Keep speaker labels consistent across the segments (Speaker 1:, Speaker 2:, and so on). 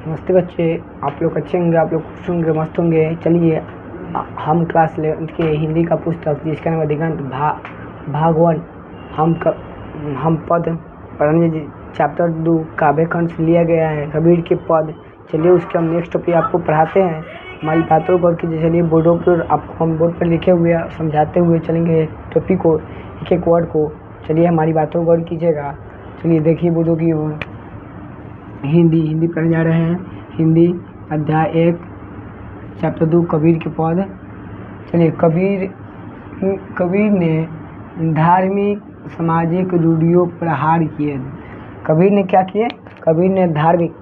Speaker 1: नमस्ते बच्चे, आप लोग अच्छे होंगे, आप लोग खुश होंगे, मस्त होंगे। चलिए हम क्लास 11 के हिंदी का पुस्तक जिसका नाम है दिगंत भाग 1 हम पद पढ़ने चैप्टर 2 काव्य खंड से लिया गया है कबीर के पद। चलिए उसके हम नेक्स्ट टॉपिक आपको पढ़ाते हैं। हमारी बातों को कीजिए। चलिए बोर्डों पर आपको हम बोर्ड पर लिखे हुए समझाते हुए चलेंगे टॉपिक को, एक एक वर्ड को। चलिए हमारी बातों को गौर कीजिएगा। चलिए देखिए बोर्डों की ओर। हिंदी पढ़ने जा रहे हैं। हिंदी अध्याय 1 चैप्टर 2 कबीर के पद। चलिए कबीर ने धार्मिक सामाजिक रूढ़ियों पर प्रहार किए। कबीर ने क्या किए? कबीर ने धार्मिक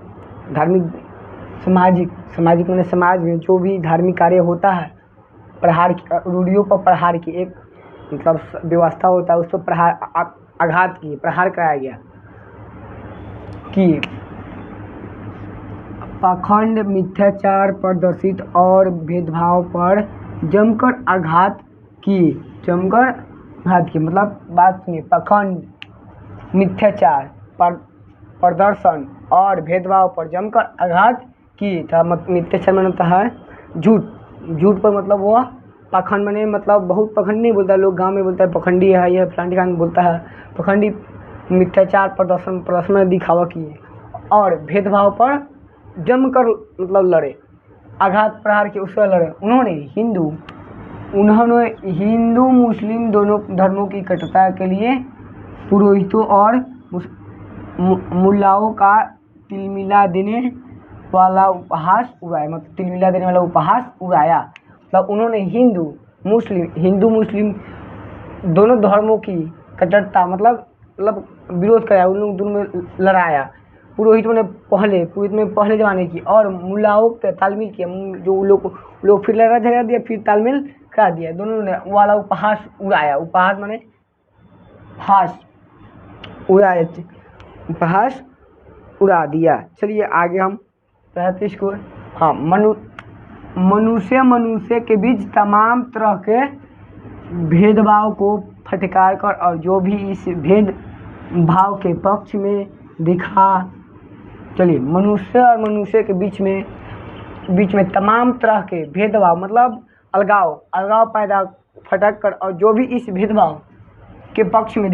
Speaker 1: सामाजिक मैंने समाज में जो भी धार्मिक कार्य होता है प्रहार रूढ़ियों पर प्रहार किए। एक मतलब व्यवस्था होता है उस पर आघात किए, प्रहार कराया गया कि पाखंड, मिथ्याचार, प्रदर्शित और भेदभाव पर जमकर आघात किए। मतलब बात सुनिए, पाखंड, मिथ्याचार, प्रदर्शन और भेदभाव पर जमकर आघात किए था। मिथ्याचार में होता है झूठ पर, मतलब वह पाखंड मैंने मतलब बहुत पखंड नहीं बोलता, लोग गांव में बोलता है पखंडी है, यह फलानी खान बोलता है पखंडी। मिथ्याचार, प्रदर्शन में दिखावा किए और भेदभाव पर जमकर मतलब लड़े, आघात प्रहार के उससे लड़े। उन्होंने हिंदू मुस्लिम दोनों धर्मों की कट्टरता के लिए पुरोहितों और मुल्लाओं का तिलमिला देने वाला उपहास उड़ाया। मतलब उन्होंने हिंदू मुस्लिम दोनों धर्मों की कट्टरता मतलब विरोध कराया, उन लोग दोनों में लड़ाया। पुरोहित में पहले जमाने की और मुल्लाओं के तालमेल किया, जो लोग फिर लड़ा झगड़ा दिया, फिर तालमेल करा दिया, दोनों ने वाला उपहास उड़ाया। उपहास माने हास उड़ाया, उपहास उड़ा दिया। चलिए आगे हम पढ़ते इसको। हाँ, मनुष्य के बीच तमाम तरह के भेदभाव को फटकार कर और जो भी इस भेदभाव के पक्ष में दिखा। चलिए मनुष्य और मनुष्य के बीच में तमाम तरह के भेदभाव मतलब अलगाव पैदा फटक कर और जो भी इस भेदभाव के पक्ष में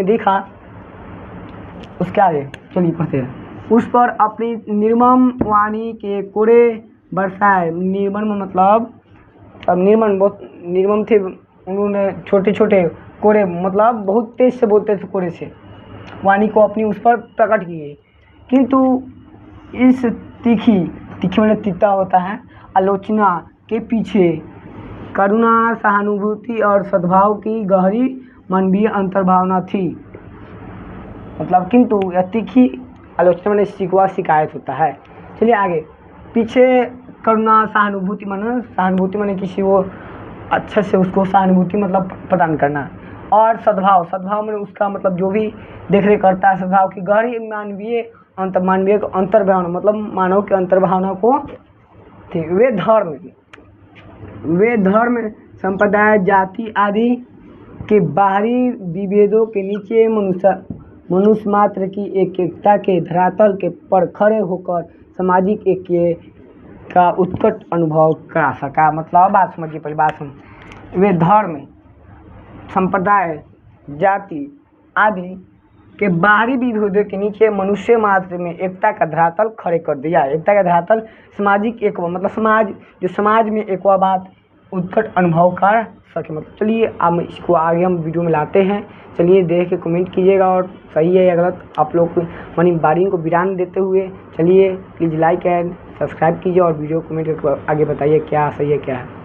Speaker 1: दिखा, उसके आगे चलिए पढ़ते हैं। उस पर अपनी निर्मम वाणी के कोड़े बरसाए। निर्मम मतलब बहुत निर्मम थे, उन्होंने छोटे छोटे कोड़े मतलब बहुत तेज से बोलते थे, कोड़े से वाणी को अपनी उस पर प्रकट किए। किंतु इस तीखी में तीता होता है आलोचना के पीछे करुणा, सहानुभूति और सद्भाव की गहरी मानवीय अंतर्भावना थी। मतलब किंतु यह तीखी आलोचना में शिकायत होता है। चलिए आगे। पीछे करुणा, सहानुभूति माने किसी वो अच्छे से उसको सहानुभूति मतलब प्रदान करना, और सद्भाव में उसका मतलब जो भी देख रेख करता है, सद्भाव की गहरी मानवीय अंतर्भावना मतलब मानव के अंतर्भावना को थे। वे धर्म संप्रदाय, जाति आदि के बाहरी विभेदों के नीचे मनुष्य मात्र की एकता के धरातल के पर खड़े होकर सामाजिक ऐक्य का उत्कट अनुभव करा सका। मतलब बात समझिए, पहले बात समझ। वे धर्म संप्रदाय, जाति आदि के बाहरी विभेदों के नीचे मनुष्य मात्र में एकता का धरातल खड़े कर दिया। एकता का धरातल सामाजिक एकता मतलब समाज में एकता बात उत्कट अनुभव कर सके। मतलब चलिए अब इसको आगे हम वीडियो में लाते हैं। चलिए देख के कमेंट कीजिएगा और सही है या गलत आप लोग मनी बारी को विराम देते हुए चलिए प्लीज़ लाइक एंड सब्सक्राइब कीजिए और वीडियो कमेंट करके आगे बताइए क्या सही है क्या है।